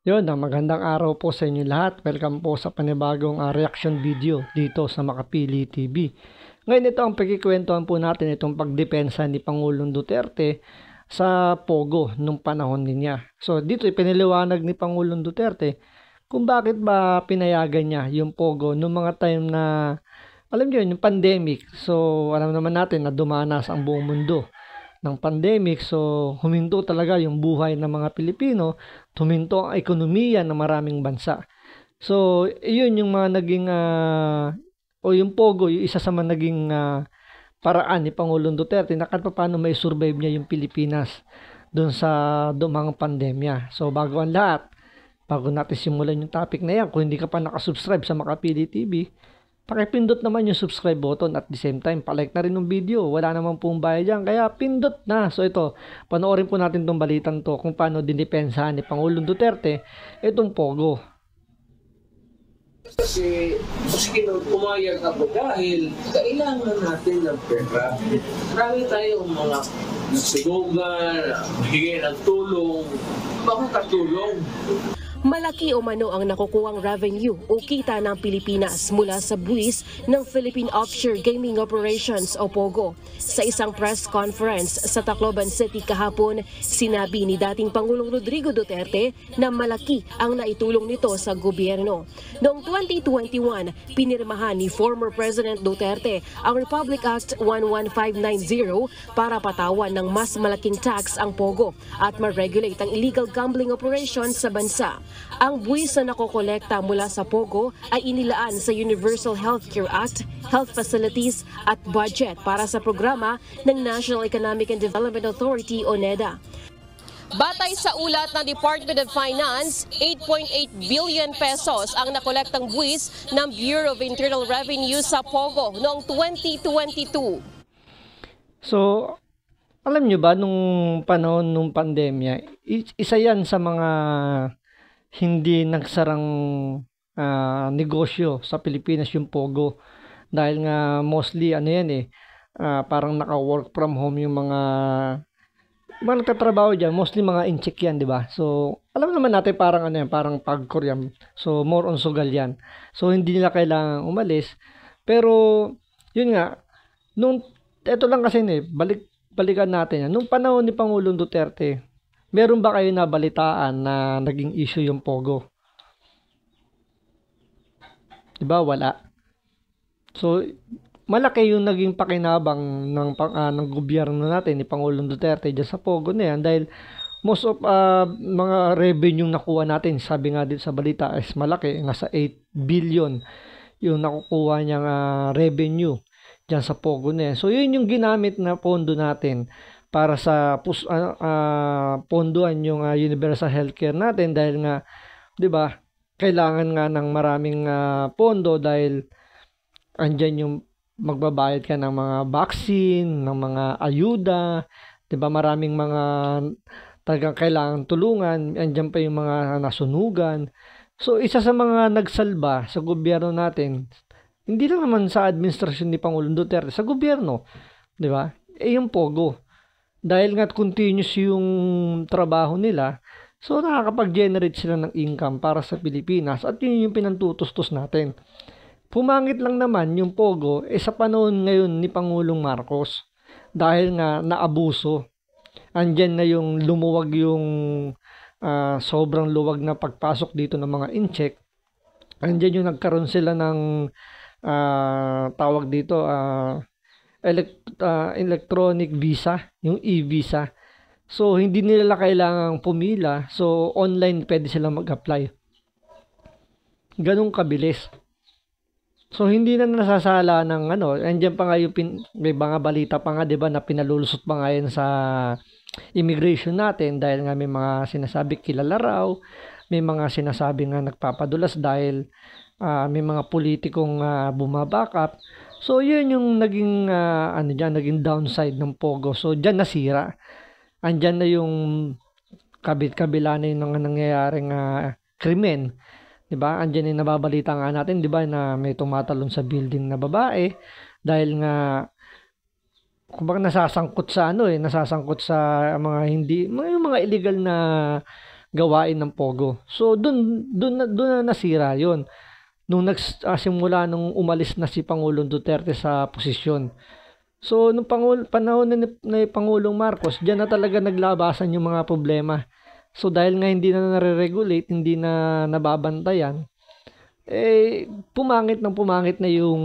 Yun, magandang araw po sa inyo lahat. Welcome po sa panibagong reaction video dito sa Makapili TV. Ngayon ito ang pagkikwentuhan po natin itong pagdepensa ni Pangulong Duterte sa Pogo nung panahon niya. So dito ipiniliwanag ni Pangulong Duterte kung bakit ba pinayagan niya yung Pogo nung mga time na, alam niyo yung pandemic. So alam naman natin na dumanas ang buong mundo ng pandemic, so huminto talaga yung buhay ng mga Pilipino, huminto ang ekonomiya ng maraming bansa. So yun yung mga naging o yung Pogo, yung isa sa mga naging paraan ni Pangulong Duterte na kahit paano may survive niya yung Pilipinas doon sa dumang pandemya. So bago ang lahat, bago natin simulan yung topic na yan, kung hindi ka pa nakasubscribe sa Makapili TV, pakipindot naman yung subscribe button at the same time, palike na rin ng video. Wala naman pong bayad dyan, kaya pindot na. So ito, panoorin po natin tong balitang to kung paano dinipensahan ni Pangulong Duterte itong Pogo. Kasi pumayag ako dahil kailangan natin ng pera. Marami tayong mga nagsugugan, hingi ng tulong, makakatulong. Malaki o mano ang nakukuhang revenue o kita ng Pilipinas mula sa buwis ng Philippine Offshore Gaming Operations o POGO. Sa isang press conference sa Tacloban City kahapon, sinabi ni dating Pangulong Rodrigo Duterte na malaki ang naitulong nito sa gobyerno. Noong 2021, pinirmahan ni former President Duterte ang Republic Act 11590 para patawan ng mas malaking tax ang POGO at ma-regulate ang illegal gambling operations sa bansa. Ang buwis na nakokolekta mula sa POGO ay inilaan sa Universal Healthcare Act, health facilities at budget para sa programa ng National Economic and Development Authority o NEDA. Batay sa ulat ng Department of Finance, 8.8 billion pesos ang nakolektang buwis ng Bureau of Internal Revenue sa POGO noong 2022. So, alam nyo ba, nung panahon nung pandemya, isa yan sa mga hindi nagsarang negosyo sa Pilipinas yung Pogo. Dahil nga mostly parang naka-work from home yung mga nagtatrabaho dyan, mostly mga incheck yan, di ba? So, alam naman natin parang parang pagkor yan. So, more on sugal yan. So, hindi nila kailangan umalis. Pero, yun nga, eto lang kasi balikan natin yan. Nung panahon ni Pangulong Duterte, meron ba kayo nabalitaan na naging issue yung Pogo? Diba? Wala. So, malaki yung naging pakinabang ng gobyerno natin ni Pangulong Duterte dyan sa Pogo na yan dahil most of mga revenue nakuha natin, sabi nga dito sa balita, is malaki. Nasa 8 billion yung nakukuha niyang revenue dyan sa Pogo na yan. So, yun yung ginamit na pondo natin para sa ponduan yung universal healthcare natin dahil nga, 'di ba, kailangan nga ng maraming pondo dahil andyan yung magbabayad ka ng mga vaccine, ng mga ayuda, 'di ba, maraming mga talagang kailangan tulungan, andyan pa yung mga nasunugan. So isa sa mga nagsalba sa gobyerno natin, hindi lang naman sa administrasyon ni Pangulong Duterte, sa gobyerno, 'di ba? Yung Pogo. Dahil nga continuous yung trabaho nila, so nakakapag-generate sila ng income para sa Pilipinas at yun yung pinantutustos natin. Pumangit lang naman yung Pogo sa panahon ngayon ni Pangulong Marcos dahil nga naabuso. Andyan na yung lumuwag yung sobrang luwag na pagpasok dito ng mga incheck. Andyan yung nagkaroon sila ng tawag dito electronic visa, yung e-visa. So, hindi nila kailangang pumila. So, online pwede silang mag-apply. Ganong kabilis. So, hindi na nasasala ng andyan pa nga yung may mga balita pa nga, 'di ba, na pinalulusot pa nga yan sa immigration natin dahil nga may mga sinasabi kilala raw, may mga sinasabi nga nagpapadulas dahil may mga politikong bumabackup. So, yun yung naging, naging downside ng Pogo. So, dyan nasira. Andyan na yung kabila na yung nangyayaring krimen. Diba? Andyan yung nababalita nga natin, diba, na may tumatalon sa building na babae. Dahil nga, kumbaga nasasangkot sa nasasangkot sa mga yung mga illegal na gawain ng Pogo. So dun na nasira 'yon nung nagsimula nung umalis na si Pangulong Duterte sa posisyon. So nung panahon ni Pangulong Marcos, diyan na talaga naglabasan yung mga problema. So dahil nga hindi na nare-regulate, hindi na nababantayan, pumangit na yung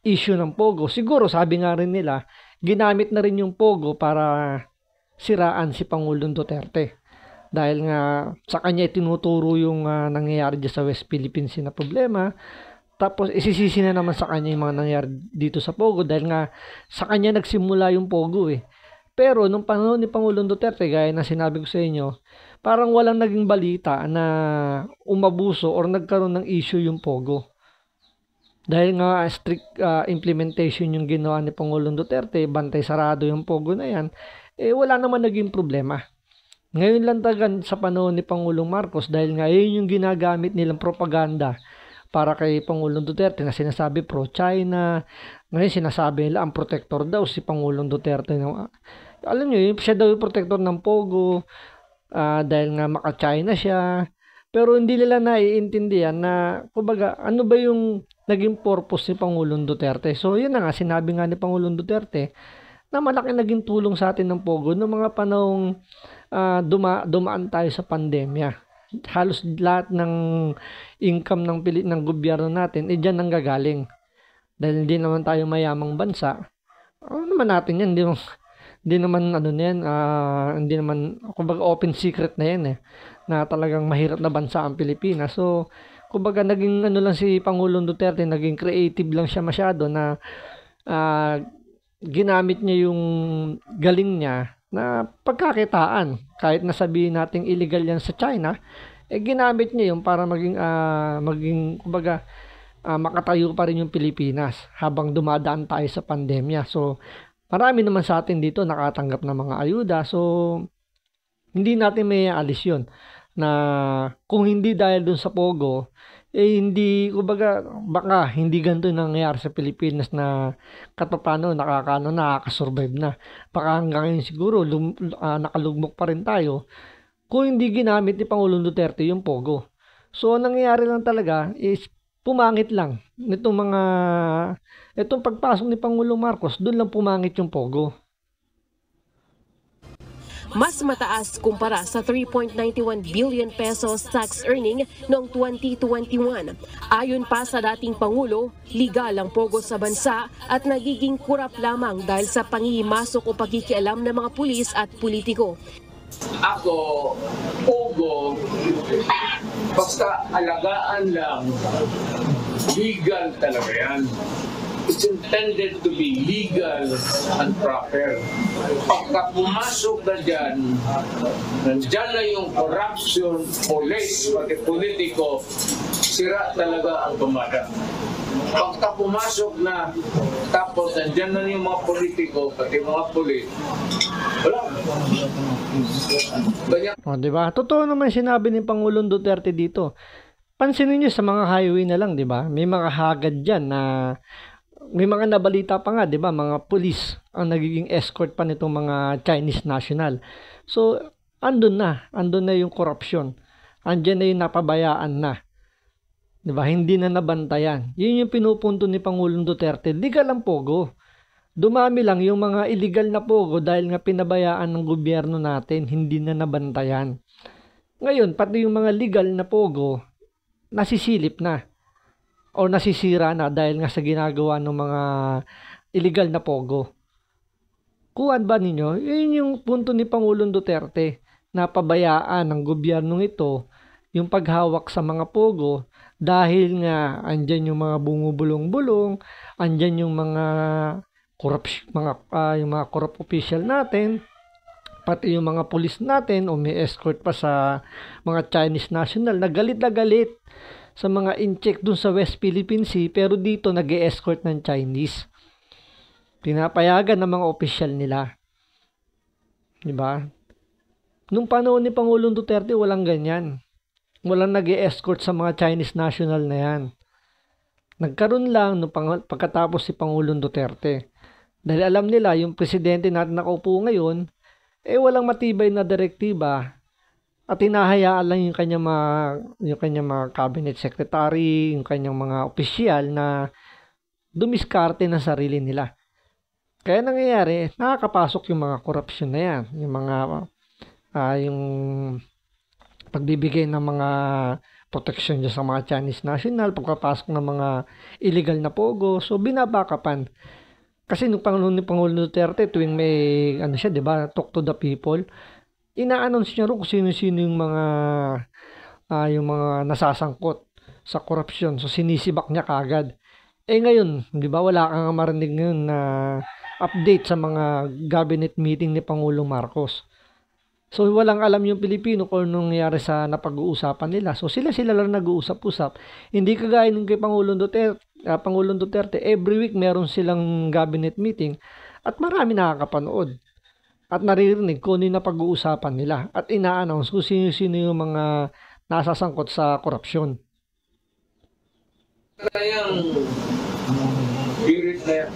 issue ng Pogo. Siguro sabi nga rin nila, ginamit na rin yung Pogo para siraan si Pangulong Duterte. Dahil nga sa kanya tinuturo yung nangyayari dyan sa West Philippines na problema. Tapos isisisi na naman sa kanya yung mga nangyayari dito sa Pogo dahil nga sa kanya nagsimula yung Pogo Pero nung panahon ni Pangulong Duterte, gaya na sinabi ko sa inyo, parang walang naging balita na umabuso or nagkaroon ng issue yung Pogo. Dahil nga strict implementation yung ginawa ni Pangulong Duterte, bantay sarado yung Pogo na yan, wala naman naging problema. Ngayon lang tagan sa panahon ni Pangulong Marcos dahil nga yun yung ginagamit nilang propaganda para kay Pangulong Duterte na sinasabi pro-China. Ngayon sinasabi nila ang protector daw si Pangulong Duterte. Alam nyo, siya daw yung protector ng Pogo dahil nga maka-China siya. Pero hindi nila naiintindihan na kumbaga ano ba yung naging purpose ni Pangulong Duterte. So yun na nga, sinabi nga ni Pangulong Duterte na malaki naging tulong sa atin ng Pogo noong mga panahong dumaan tayo sa pandemya. Halos lahat ng income ng gobyerno natin diyan nang gagaling. Dahil hindi naman tayo mayamang bansa. Ano naman natin yan? Hindi naman hindi naman kumbaga open secret na yan na talagang mahirap na bansa ang Pilipinas. So kumbaga naging lang si Pangulong Duterte, naging creative lang siya masyado na ginamit niya yung galing niya na pagkakitaan. Kahit nasabihin nating illegal yan sa China, ginamit niya yung para maging kumbaga makatayo pa rin yung Pilipinas habang dumadaan tayo sa pandemya. So marami naman sa atin dito nakatanggap ng mga ayuda. So hindi natin may alis yun na kung hindi dahil dun sa Pogo, hindi, kumbaga, baka hindi ganito nangyayari sa Pilipinas na katapano, nakakasurvive na. Baka hanggang ngayon siguro, nakalugmok pa rin tayo kung hindi ginamit ni Pangulong Duterte yung Pogo. So, nangyayari lang talaga is pumangit lang. Itong pagpasok ni Pangulong Marcos, doon lang pumangit yung Pogo. Mas mataas kumpara sa 3.91 billion pesos tax earning noong 2021. Ayon pa sa dating Pangulo, legal ang Pogo sa bansa at nagiging kurap lamang dahil sa pangihimasok o pagkikialam ng mga pulis at politiko. Ako, Pogo, basta alagaan lang, legal talaga yan. It's intended to be legal and proper. Pagka pumasok na dyan, nandyan na yung corruption, police, pati politiko, sira talaga ang tumada. Pagka pumasok na, tapos nandyan na yung mga politiko, pati mga polis, wala. Diba? Totoo naman sinabi ni Pangulong Duterte dito. Pansinin nyo sa mga highway na lang, diba? May mga hagad dyan na may mga nabalita pa nga, 'di ba, mga pulis ang nagiging escort pa nitong mga Chinese national. So, andun na yung corruption. Andiyan na yung napabayaan na. 'Di ba? Hindi na nabantayan. 'Yun yung pinupunto ni Pangulong Duterte. Legal ang Pogo. Dumami lang yung mga illegal na Pogo dahil nga pinabayaan ng gobyerno natin, hindi na nabantayan. Ngayon, pati yung mga legal na Pogo nasisilip na o nasisira na dahil nga sa ginagawa ng mga illegal na Pogo. Kuwan ba ninyo? Yun yung punto ni Pangulong Duterte na pabayaan ng gobyernong ito yung paghawak sa mga Pogo dahil nga andyan yung mga bumubulong-bulong, andyan yung mga corrupt official natin, pati yung mga pulis natin o may escort pa sa mga Chinese national na galit sa mga in-check dun sa West Philippine Sea, pero dito nag-e-escort ng Chinese. Pinapayagan ng mga opisyal nila. Diba? Nung panahon ni Pangulong Duterte, walang ganyan. Walang nag-e-escort sa mga Chinese national na yan. Nagkaroon lang nung pagkatapos si Pangulong Duterte. Dahil alam nila, yung presidente natin nakaupo ngayon, walang matibay na direktiba At hinahayaan lang yung kanyang mga cabinet secretary, yung kanyang mga opisyal na dumiskarte ng sarili nila. Kaya nangyayari, nakakapasok yung mga korupsyon na yan, yung mga yung pagbibigay ng mga protection dyan sa mga Chinese national, pagpapasok ng mga illegal na pogo, so binabakapan. Kasi nung Pangulo Duterte, tuwing may, siya, di ba, talk to the people, ina-announce niya rin kung sino-sino yung mga nasasangkot sa korupsyon. So, sinisibak niya kagad. Ngayon, di ba, wala kang marinig ngayon na update sa mga cabinet meeting ni Pangulong Marcos. So, walang alam yung Pilipino kung anong nangyari sa napag-uusapan nila. So, sila lang nag-uusap-usap. Hindi kagaya ng kay Pangulong Duterte, every week meron silang cabinet meeting at marami nakakapanood. At naririnig kung ano yung napag-uusapan nila. At ina-announce kung sino-sino yung mga nasasangkot sa korupsyon. Kayang birit na yan.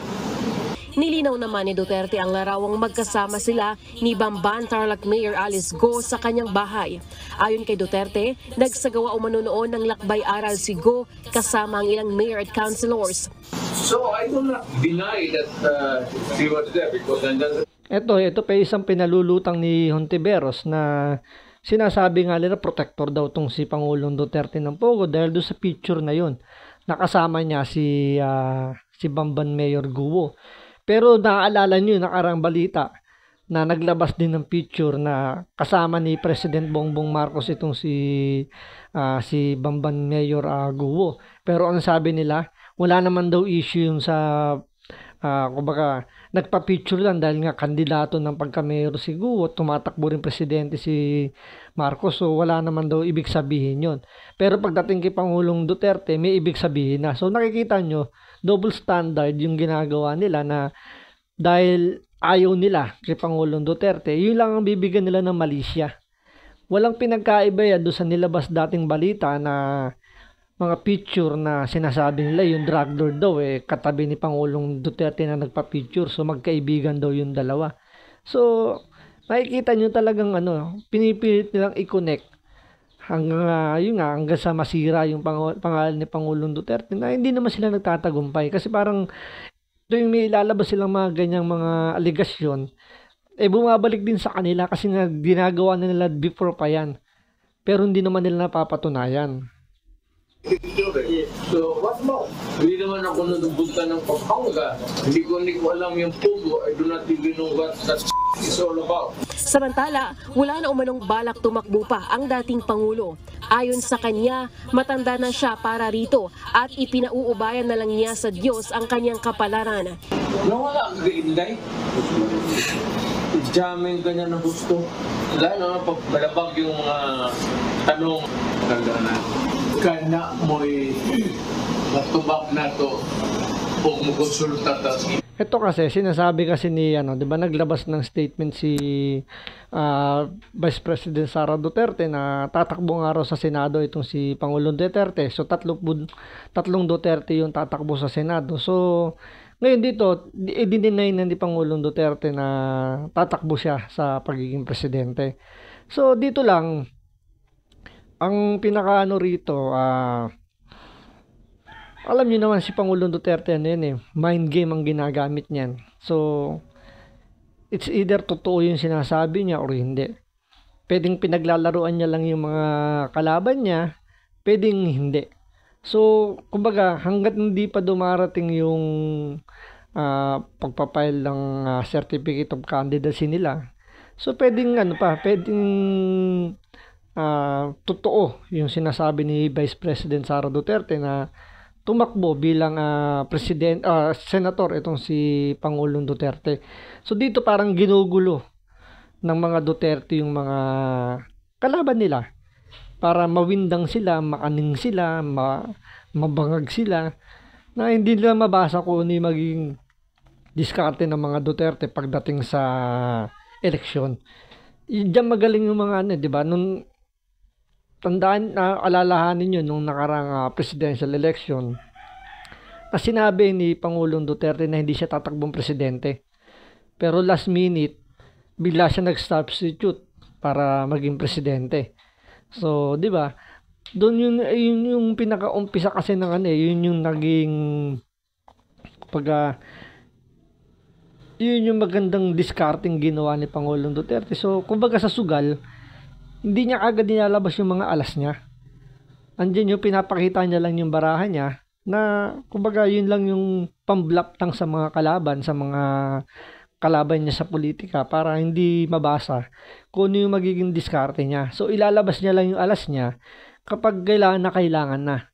Nilinaw naman ni Duterte ang larawang magkasama sila ni Bamban Tarlac Mayor Alice Go sa kanyang bahay. Ayon kay Duterte, nagsagawa umano noon ng lakbay-aral si Go kasama ang ilang mayor at councilors. So I do not deny that she was there because Ito pa isang pinalulutang ni Hontiveros na sinasabi nga nila protector daw tong si Pangulong Duterte ng Pogo dahil doon sa picture na yun. Nakasama niya si Bamban Mayor Guo. Pero naaalala niyo yung nakarang balita na naglabas din ng picture na kasama ni President Bongbong Marcos itong si Bamban Mayor Guo. Pero ang sabi nila, wala naman daw issue yung sa kumbaga nagpa-picture lang dahil nga kandidato ng pagka-mayor si Guo, tumatakbo rin presidente si Marcos, so wala naman daw ibig sabihin yon. Pero pagdating kay Pangulong Duterte, may ibig sabihin na. So nakikita nyo, double standard yung ginagawa nila na dahil ayaw nila kay Pangulong Duterte, yun lang ang bibigyan nila ng malisya. Walang pinagkaiba yan doon sa nilabas dating balita na mga picture na sinasabi nila yung drug lord daw katabi ni Pangulong Duterte na nagpa-picture, so magkaibigan daw yung dalawa. So makikita nyo talagang pinipilit nilang i-connect hanggang sa masira yung pangalan ni Pangulong Duterte na hindi naman sila nagtatagumpay kasi parang tuwing may ilalabas silang mga ganyang mga aligasyon bumabalik din sa kanila kasi nga ginagawa na nila before pa yan pero hindi naman nila napapatunayan. So, what more? Hindi naman ako nadupunta ng Pampanga. Hindi ko alam yung Pogo. I do not even know what that is all about. Samantala, wala na umanong balak tumakbo pa ang dating Pangulo. Ayon sa kanya, matanda na siya para rito at ipinauubayan na lang niya sa Diyos ang kanyang kapalaran. Nawala ang gainday. Jamming ka niya na gusto. Wala na, pag malabag yung tanong. Tanda na. Kana mo'y matubak na to o mukonsulta ta. Ito kasi sinasabi kasi ni 'di ba naglabas ng statement si Vice President Sara Duterte na tatakbo nga raw sa Senado itong si Pangulong Duterte. So tatlong Duterte yung tatakbo sa Senado. So ngayon dito i-deny na ni Pangulong Duterte na tatakbo siya sa pagiging presidente. So dito lang ang pinakaano rito, alam niyo naman si Pangulong Duterte mind game ang ginagamit niyan. So, it's either totoo yung sinasabi niya or hindi. Pwedeng pinaglalaruan niya lang yung mga kalaban niya, pwedeng hindi. So, kumbaga, hanggat hindi pa dumarating yung pagpapile ng certificate of candidacy nila, so pwedeng pwedeng totoo yung sinasabi ni Vice President Sara Duterte na tumakbo bilang senator itong si Pangulong Duterte. So dito parang ginugulo ng mga Duterte yung mga kalaban nila para mawindang sila, makaning sila, mabangag sila na hindi nila mabasa kung ano yung maging diskarte ng mga Duterte pagdating sa eleksyon. Diyan magaling yung mga di ba? Nung tandaan na alalahanin nyo nung nakarang presidential election na sinabi ni Pangulong Duterte na hindi siya tatakbong presidente. Pero last minute, bigla siya nag-substitute para maging presidente. So, 'di ba? Doon yun yung pinaka-umpisa kasi ng ano yun yung naging yun yung magandang discarding ginawa ni Pangulong Duterte. So, kumbaga sa sugal, hindi niya agad nilalabas yung mga alas niya. Andiyan yung pinapakita niya lang yung barahan niya na kumbaga yun lang yung pambluff lang sa mga kalaban niya sa politika para hindi mabasa kung ano yung magiging diskarte niya. So, ilalabas niya lang yung alas niya kapag kailangan na.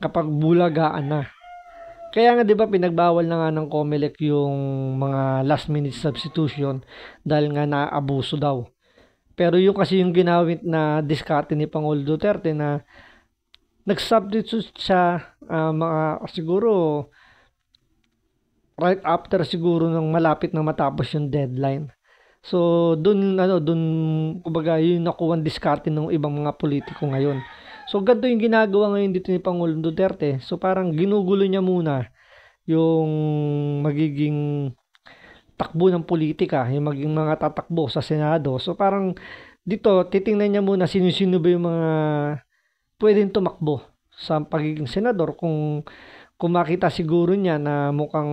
Kapag bulagaan na. Kaya nga 'di ba pinagbawal na nga ng COMELEC yung mga last minute substitution dahil nga naabuso daw. Pero yung kasi yung ginawit na diskarte ni Pangulong Duterte na nag-substitute siya siguro right after siguro nang malapit na matapos yung deadline. So doon kumbaga yun nakuwang diskarte ng ibang mga politiko ngayon. So ganito yung ginagawa ngayon dito ni Pangulong Duterte. So parang ginugulo niya muna yung magiging takbo ng politika, yung magiging mga tatakbo sa Senado. So parang dito titingnan niya muna sino-sino ba yung mga pwedeng tumakbo sa pagiging senador kung makita siguro niya na mukhang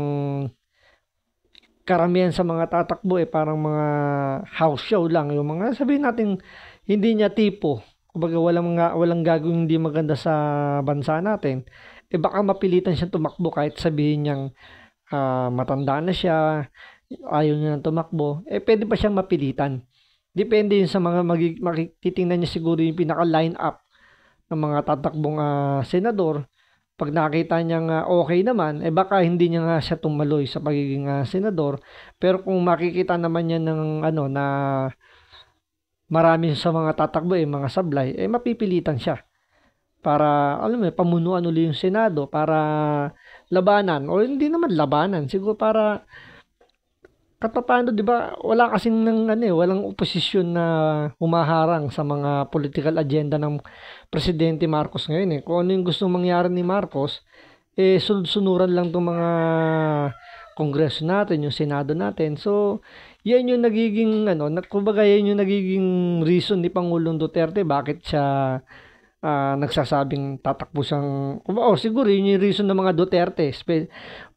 karamihan sa mga tatakbo parang mga house show lang, yung mga sabihin natin hindi niya tipo, kumbaga walang gagawin hindi maganda sa bansa natin, baka mapilitan siyang tumakbo kahit sabihin niyang matanda na siya, ayaw niya nang tumakbo, pwede pa siyang mapilitan. Depende yun sa mga titingnan niya siguro yung pinaka-line up ng mga tatakbong senador. Pag nakita niya okay naman, baka hindi niya nga siya tumaloy sa pagiging senador. Pero kung makikita naman niya ng na marami sa mga tatakbo mga sablay, mapipilitan siya. Para pamunuan uli yung Senado, para labanan o hindi naman labanan, siguro para katapano, 'di ba? Wala kasing walang oposisyon na humaharang sa mga political agenda ng Presidente Marcos ngayon Kung ano yung gustong mangyari ni Marcos, sunod-sunuran lang 'tong mga Kongreso natin, yung Senado natin. So, yan yung nagiging kumbaga yan yung nagiging reason ni Pangulong Duterte bakit siya nagsasabing tatakbo siyang siguro yun yung reason ng mga Duterte,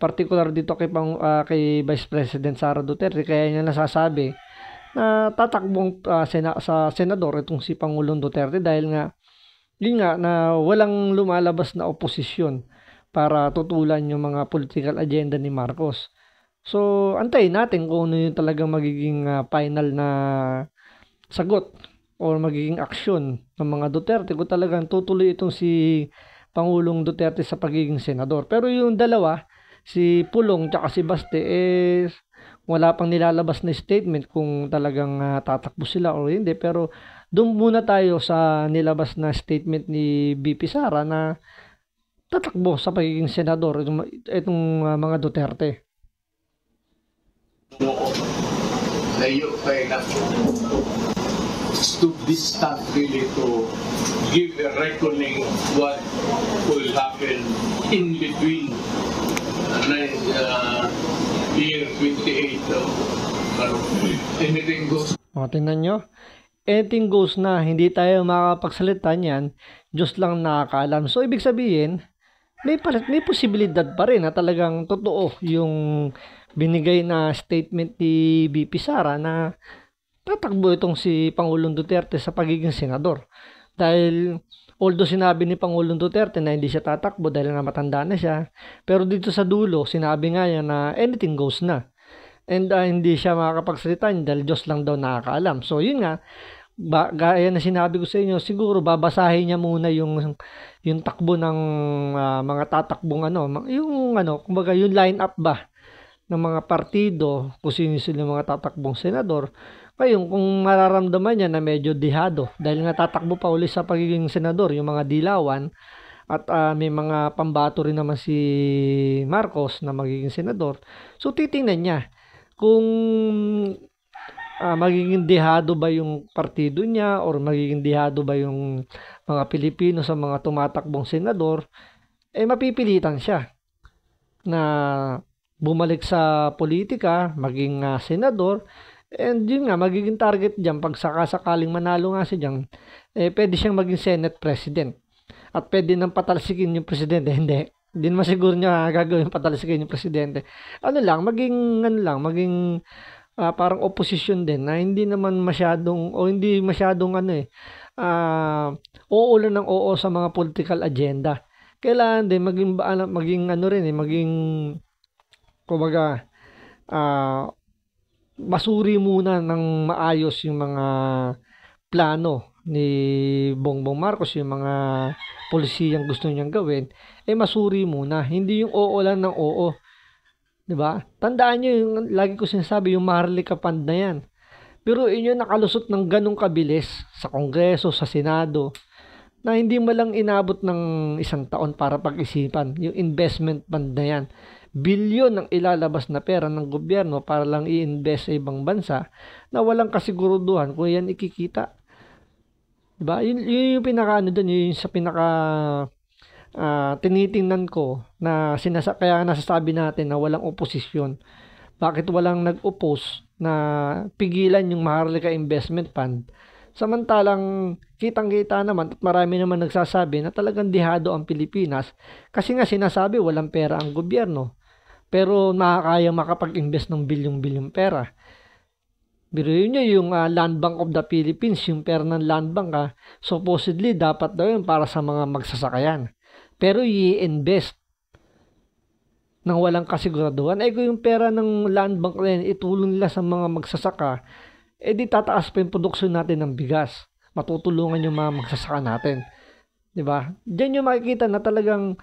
particular dito kay Vice President Sara Duterte, kaya niya nasasabi na tatakbong sa senador itong si Pangulong Duterte dahil nga yun nga na walang lumalabas na oposisyon para tutulan yung mga political agenda ni Marcos. So antayin natin kung ano yung talagang magiging final na sagot o magiging aksyon ng mga Duterte kung talagang tutuloy itong si Pangulong Duterte sa pagiging senador. Pero yung dalawa, si Pulong at si Baste, wala pang nilalabas na statement kung talagang tatakbo sila o hindi. Pero doon muna tayo sa nilabas na statement ni BP Sara na tatakbo sa pagiging senador itong mga Duterte. To distant really to give a reckoning what will happen in between year 28. Anything goes. Tingnan nyo, anything goes na, hindi tayo makakapagsalita niyan, Diyos lang nakakaalam. So ibig sabihin, may posibilidad pa rin na talagang totoo yung binigay na statement ni BP Sara na tatakbo itong si Pangulong Duterte sa pagiging senador. Dahil although sinabi ni Pangulong Duterte na hindi siya tatakbo dahil nga matanda na siya, pero dito sa dulo sinabi nga niya na anything goes na. And hindi siya makakapagsalita dahil Diyos lang daw nakakaalam. So yun nga, gaya na sinabi ko sa inyo, siguro babasahin niya muna yung takbo ng mga tatakbong kumbaga yung line up ba ng mga partido, kung sino sila mga tatakbong senador. Ngayon, kung mararamdaman niya na medyo dihado dahil nga tatakbo pa uli sa pagiging senador yung mga dilawan at may mga pambato rin naman si Marcos na magiging senador. So titingnan niya kung magiging dihado ba yung partido niya or magiging dihado ba yung mga Pilipino sa mga tumatakbong senador, mapipilitan siya na bumalik sa politika, maging senador, And yun nga, magiging target dyan, pag sakasakaling manalo nga si Diyan, pwede siyang maging Senate President. At pwede nang patalsikin yung presidente. Hindi naman siguro niya gagawin patalsikin yung presidente. Maging parang opposition din na hindi naman masyadong, oo lang ng oo sa mga political agenda. Kailangan din kumbaga, masuri muna ng maayos yung mga plano ni Bongbong Marcos, yung mga polisiyang gusto niyang gawin, masuri muna. Hindi yung oo lang ng oo. 'Di ba? Tandaan niyo yung lagi ko sinasabi, yung Maharlika Fund na yan. Pero inyo nakalusot ng ganong kabilis sa Kongreso, sa Senado, na hindi mo lang inabot ng 1 taon para pag-isipan. Yung investment fund na yan. Bilyon ang ilalabas na pera ng gobyerno para lang i-invest sa ibang bansa na walang kasiguruduhan kung yan ikikita. Diba? Yun yung pinaka doon, yun sa pinaka tinitingnan ko na kaya nasasabi natin na walang oposisyon. Bakit walang nag-oppose na pigilan yung Maharlika Investment Fund? Samantalang kitang-kita naman at marami naman nagsasabi na talagang dihado ang Pilipinas kasi nga sinasabi walang pera ang gobyerno. Pero nakakaya makapag-invest ng bilyong-bilyong pera. Pero yun yung Land Bank of the Philippines, yung pera ng Land Bank, supposedly dapat daw yun para sa mga magsasakayan. Pero i-invest nang walang kasiguraduhan. Kung yung pera ng Land Bank rin, itulong nila sa mga magsasaka, di tataas pa yung produksyon natin ng bigas. Matutulungan yung mga magsasaka natin. Diba? Diyan yung makikita na talagang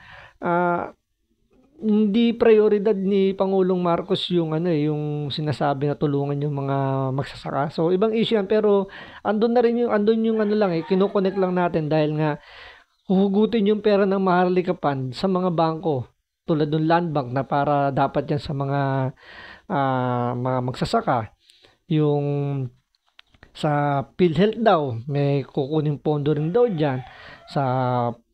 hindi prioridad ni Pangulong Marcos yung yung sinasabi na tulungan yung mga magsasaka. So ibang issue yan, pero andun yung kinoconnect lang natin dahil nga huhugutin yung pera ng Maharlika Fund sa mga bangko tulad ng Land Bank na para dapat yan sa mga magsasaka. Yung sa PhilHealth daw may kukunin pondo rin daw diyan sa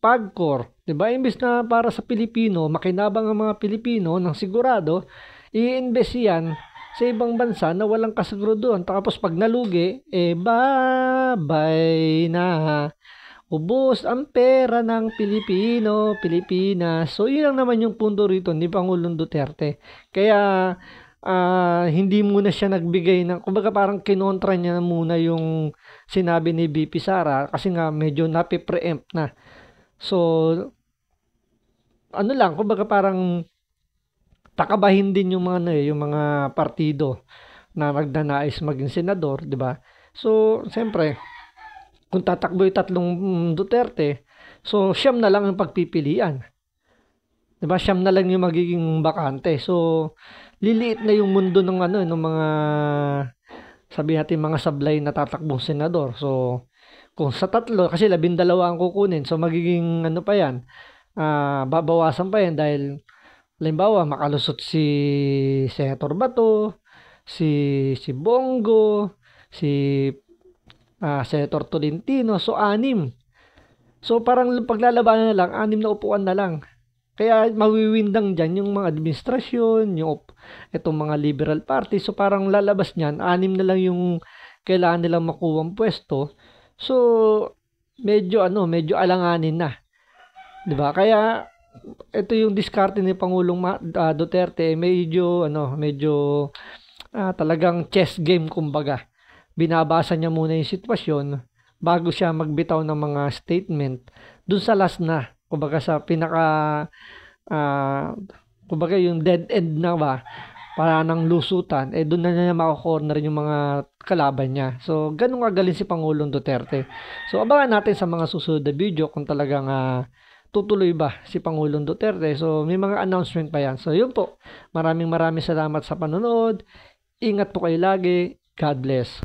PAGCOR. Diba? Imbes na para sa Pilipino, makinabang ang mga Pilipino ng sigurado, i-invest yan sa ibang bansa na walang kasiguraduhan. Tapos pag nalugi, bye na. Ubos ang pera ng Pilipino, Pilipinas. So, yun lang naman yung punto rito ni Pangulong Duterte. Kaya, hindi muna siya nagbigay ng, kumbaga parang kinontra niya muna yung sinabi ni BP Sara kasi nga medyo napipreempt na. So, kumbaga parang takabahin din yung mga partido na nagnanais maging senador, di ba? So, siyempre, kung tatakbo yung 3 Duterte, so siyam na lang ang pagpipilian. Di ba? Siyam na lang yung magiging bakante. So, liliit na yung mundo ng mga sabihin natin mga sablay na tatakbong senador. So, kung sa 3, kasi 12 ang kukunin, so magiging pa yan, babawasan pa yan dahil halimbawa makalusot si Senator Bato, si Bongo, si Senator Tolentino, so 6. So parang paglalabanan na lang, 6 na upuan na lang. Kaya mawiwindang dyan yung mga administrasyon, itong mga liberal party, so parang lalabas niyan, 6 na lang yung kailangan nilang makuwang pwesto. So, medyo alanganin na. 'Di ba? Kaya ito yung diskarte ni Pangulong Duterte, medyo talagang chess game kumbaga. Binabasa niya muna yung sitwasyon bago siya magbitaw ng mga statement dun sa last na. Kumbaga sa pinaka kumbaga yung dead end na ba para ng lusutan, doon na niya mako-corner yung mga kalaban niya. So, ganun kagaling si Pangulong Duterte. So, abangan natin sa mga susunod na video kung talagang tutuloy ba si Pangulong Duterte. So, may mga announcement pa yan. So, yun po. Maraming salamat sa panonood. Ingat po kayo lagi. God bless.